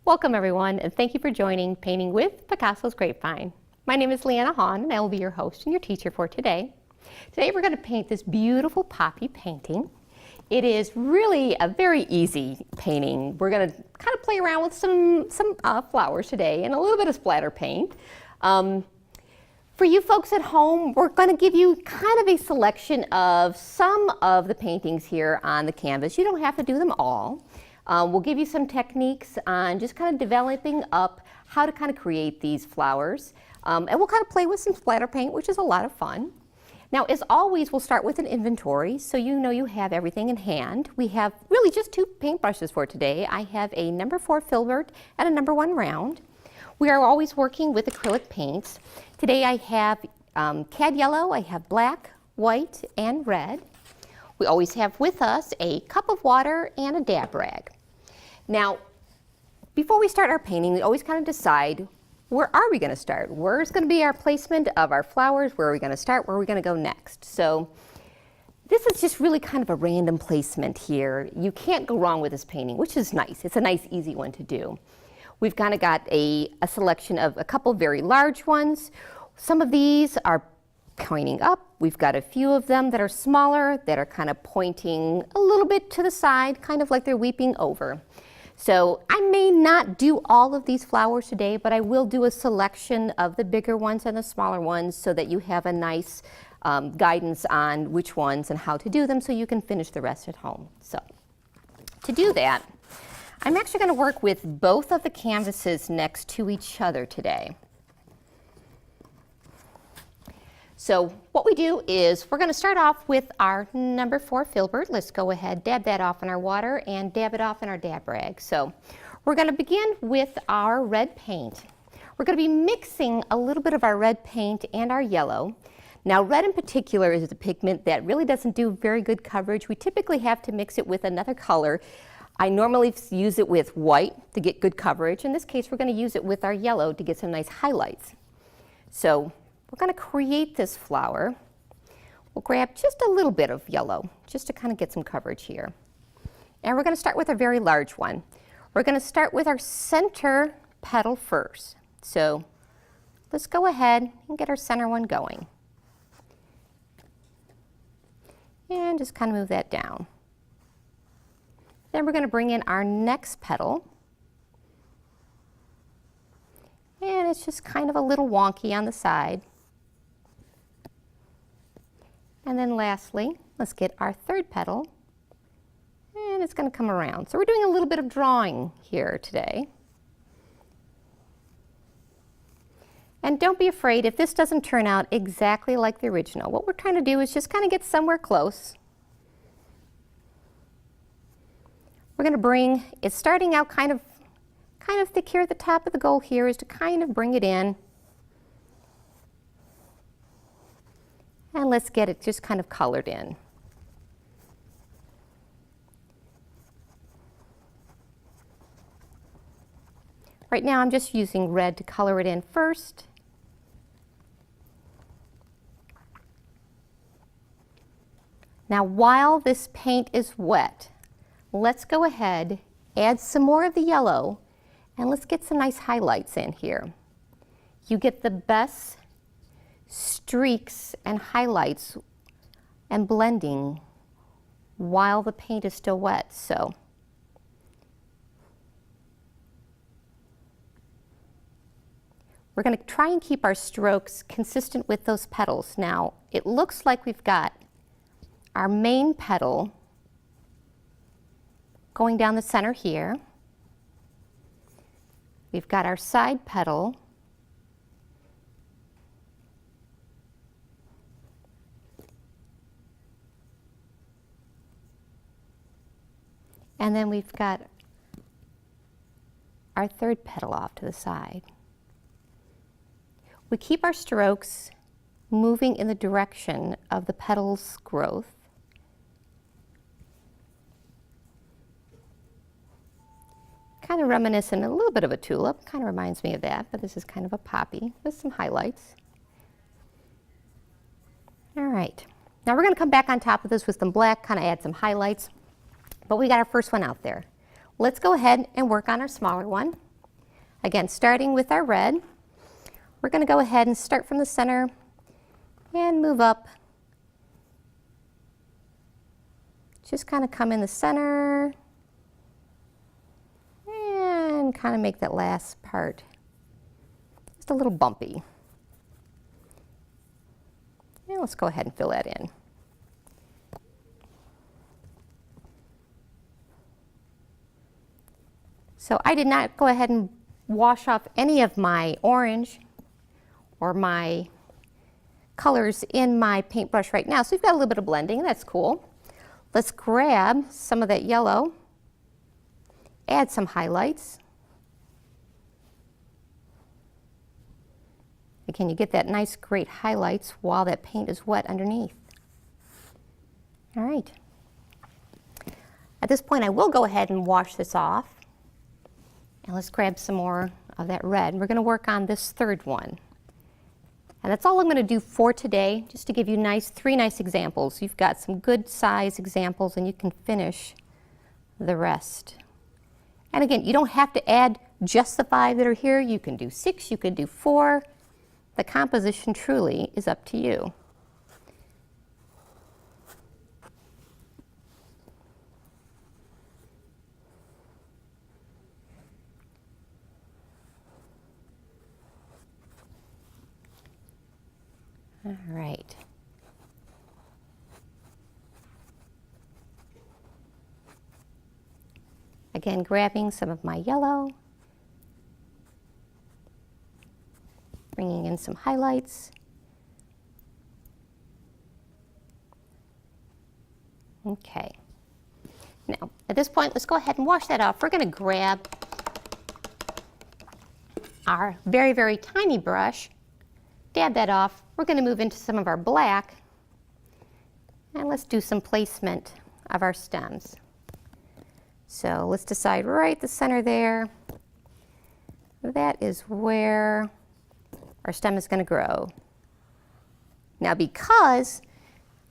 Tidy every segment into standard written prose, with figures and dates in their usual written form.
Welcome everyone, and thank you for joining Painting with Picasso's Grapevine. My name is Leanna Haun, and I will be your host and your teacher for today. Today we're going to paint this beautiful poppy painting. It is really a very easy painting. We're going to kind of play around with some flowers today and a little bit of splatter paint. For you folks at home, we're going to give you kind of a selection of some of the paintings here on the canvas. You don't have to do them all. We'll give you some techniques on just kind of developing up how to kind of create these flowers. And we'll kind of play with some splatter paint, which is a lot of fun. Now, as always, we'll start with an inventory, so you know you have everything in hand. We have really just two paintbrushes for today. I have a number 4 filbert and a number 1 round. We are always working with acrylic paints. Today I have cad yellow, I have black, white, and red. We always have with us a cup of water and a dab rag. Now, before we start our painting, we always kind of decide, where are we going to start? Where's going to be our placement of our flowers? Where are we going to start? Where are we going to go next? So this is just really kind of a random placement here. You can't go wrong with this painting, which is nice. It's a nice, easy one to do. We've kind of got a selection of a couple very large ones. Some of these are pointing up. We've got a few of them that are smaller, that are kind of pointing a little bit to the side, kind of like they're weeping over. So I may not do all of these flowers today, but I will do a selection of the bigger ones and the smaller ones so that you have a nice guidance on which ones and how to do them so you can finish the rest at home. So to do that, I'm actually going to work with both of the canvases next to each other today. So what we do is we're going to start off with our number 4 filbert. Let's go ahead, dab that off in our water and dab it off in our dab rag. So we're going to begin with our red paint. We're going to be mixing a little bit of our red paint and our yellow. Now, red in particular is a pigment that really doesn't do very good coverage. We typically have to mix it with another color. I normally use it with white to get good coverage. In this case, we're going to use it with our yellow to get some nice highlights. So we're going to create this flower. We'll grab just a little bit of yellow just to kind of get some coverage here. And we're going to start with a very large one. We're going to start with our center petal first. So let's go ahead and get our center one going. And just kind of move that down. Then we're going to bring in our next petal. And it's just kind of a little wonky on the side. And then lastly, let's get our third petal. And it's going to come around. So we're doing a little bit of drawing here today. And don't be afraid if this doesn't turn out exactly like the original. What we're trying to do is just kind of get somewhere close. We're going to bring, it's starting out kind of thick here at the top. Of the goal here is to kind of bring it in. And let's get it just kind of colored in. Right now I'm just using red to color it in first. Now while this paint is wet, let's go ahead, add some more of the yellow, and let's get some nice highlights in here. You get the best streaks and highlights and blending while the paint is still wet. So we're going to try and keep our strokes consistent with those petals. Now it looks like we've got our main petal going down the center here. We've got our side petal. And then we've got our third petal off to the side. We keep our strokes moving in the direction of the petal's growth. Kind of reminiscent, a little bit of a tulip, kind of reminds me of that, but this is kind of a poppy with some highlights. All right, now we're going to come back on top of this with some black, kind of add some highlights. But we got our first one out there. Let's go ahead and work on our smaller one. Again, starting with our red, we're going to go ahead and start from the center and move up. Just kind of come in the center and kind of make that last part just a little bumpy. And let's go ahead and fill that in. So I did not go ahead and wash off any of my orange or my colors in my paintbrush right now. So we've got a little bit of blending, that's cool. Let's grab some of that yellow, add some highlights. Again, you get that nice, great highlights while that paint is wet underneath. All right. At this point, I will go ahead and wash this off. And let's grab some more of that red. We're going to work on this third one. And that's all I'm going to do for today, just to give you three nice examples. You've got some good size examples and you can finish the rest. And again, you don't have to add just the 5 that are here. You can do 6, you could do 4. The composition truly is up to you. All right. Again, grabbing some of my yellow, bringing in some highlights. Okay. Now, at this point, let's go ahead and wash that off. We're going to grab our very, very tiny brush, dab that off. We're going to move into some of our black, and let's do some placement of our stems. So let's decide right the center there. That is where our stem is going to grow. Now, because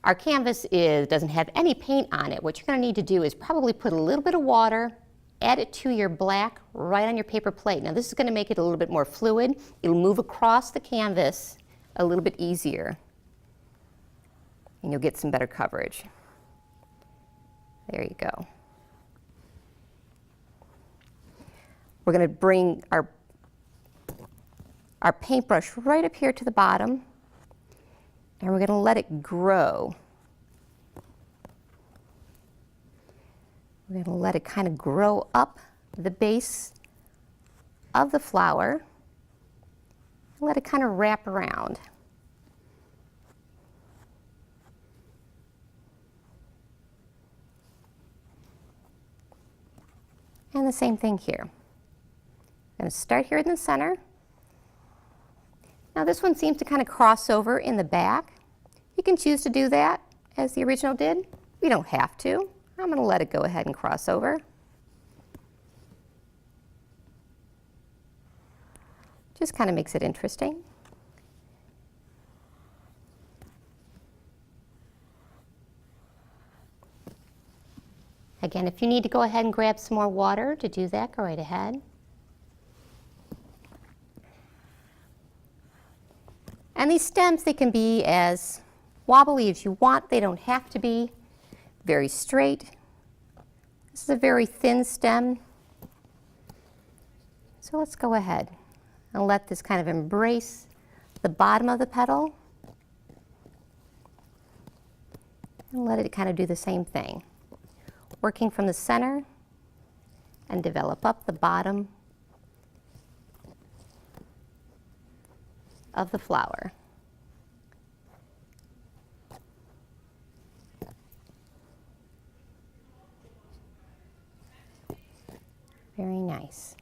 our canvas doesn't have any paint on it, what you're going to need to do is probably put a little bit of water, add it to your black right on your paper plate. Now, this is going to make it a little bit more fluid. It'll move across the canvas a little bit easier, and you'll get some better coverage. There you go. We're going to bring our paintbrush right up here to the bottom, and we're going to let it grow. We're going to let it kind of grow up the base of the flower. Let it kind of wrap around. And the same thing here. I'm going to start here in the center. Now this one seems to kind of cross over in the back. You can choose to do that as the original did. We don't have to. I'm going to let it go ahead and cross over. Just kind of makes it interesting. Again, if you need to go ahead and grab some more water to do that, go right ahead. And these stems, they can be as wobbly as you want. They don't have to be very straight. This is a very thin stem. So let's go ahead and let this kind of embrace the bottom of the petal. And let it kind of do the same thing. Working from the center and develop up the bottom of the flower. Very nice.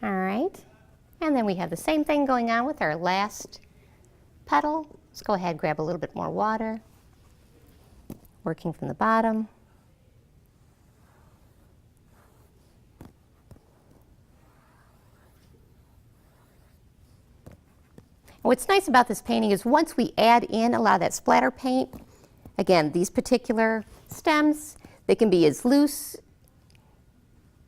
All right. And then we have the same thing going on with our last petal. Let's go ahead and grab a little bit more water. Working from the bottom. What's nice about this painting is once we add in a lot of that splatter paint, again, these particular stems, they can be as loose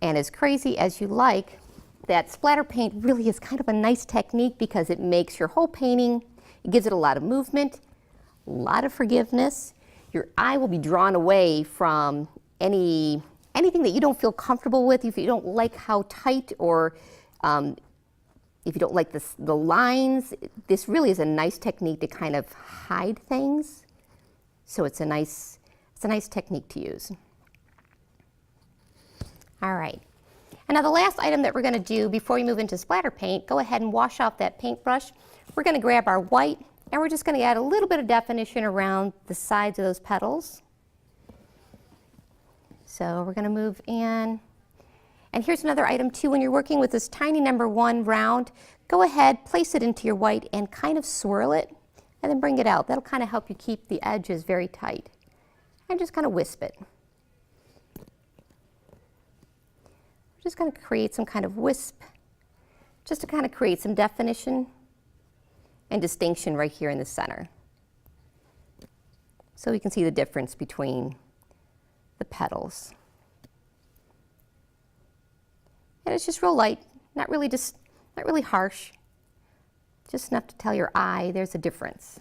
and as crazy as you like, that splatter paint really is kind of a nice technique because it makes your whole painting, it gives it a lot of movement, a lot of forgiveness. Your eye will be drawn away from anything that you don't feel comfortable with, if you don't like how tight or if you don't like the lines. This really is a nice technique to kind of hide things. So it's a nice technique to use. All right. And now the last item that we're going to do before we move into splatter paint, go ahead and wash off that paintbrush. We're going to grab our white and we're just going to add a little bit of definition around the sides of those petals. So we're going to move in. And here's another item too, when you're working with this tiny number 1 round, go ahead, place it into your white and kind of swirl it and then bring it out. That'll kind of help you keep the edges very tight. And just kind of wisp it. We're just going to create some kind of wisp, just to kind of create some definition and distinction right here in the center. So we can see the difference between the petals. And it's just real light, not really harsh, just enough to tell your eye there's a difference.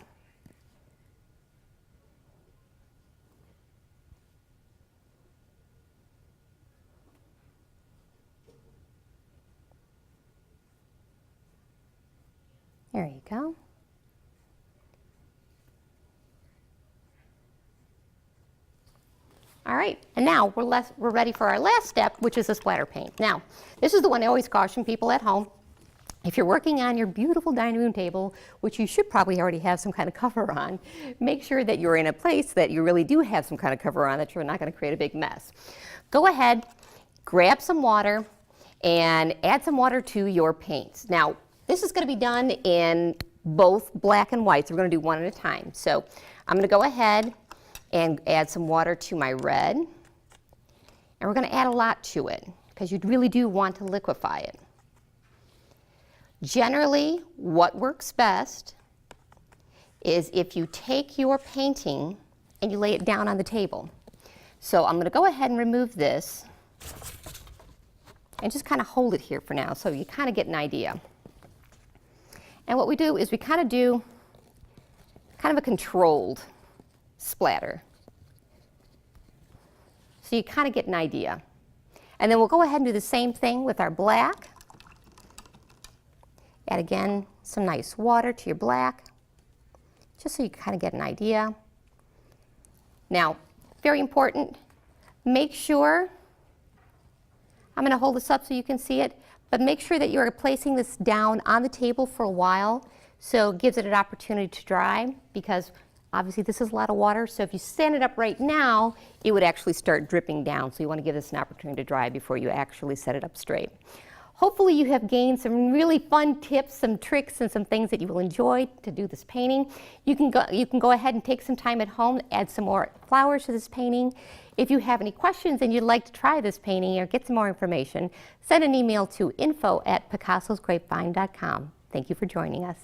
There you go. All right, and now we're ready for our last step, which is the splatter paint. Now, this is the one I always caution people at home. If you're working on your beautiful dining room table, which you should probably already have some kind of cover on, make sure that you're in a place that you really do have some kind of cover on, that you're not going to create a big mess. Go ahead, grab some water, and add some water to your paints. Now, this is going to be done in both black and white, so we're going to do one at a time. So I'm going to go ahead and add some water to my red. And we're going to add a lot to it because you really do want to liquefy it. Generally, what works best is if you take your painting and you lay it down on the table. So I'm going to go ahead and remove this and just kind of hold it here for now so you kind of get an idea. And what we do is we kind of do kind of a controlled splatter. So you kind of get an idea. And then we'll go ahead and do the same thing with our black. Add again some nice water to your black, just so you kind of get an idea. Now, very important, make sure, I'm going to hold this up so you can see it, but make sure that you are placing this down on the table for a while so it gives it an opportunity to dry, because obviously this is a lot of water, so if you stand it up right now, it would actually start dripping down. So you want to give this an opportunity to dry before you actually set it up straight. Hopefully you have gained some really fun tips, some tricks, and some things that you will enjoy to do this painting. You can go ahead and take some time at home, add some more flowers to this painting. If you have any questions and you'd like to try this painting or get some more information, send an email to info@picassosgrapevine.com. Thank you for joining us.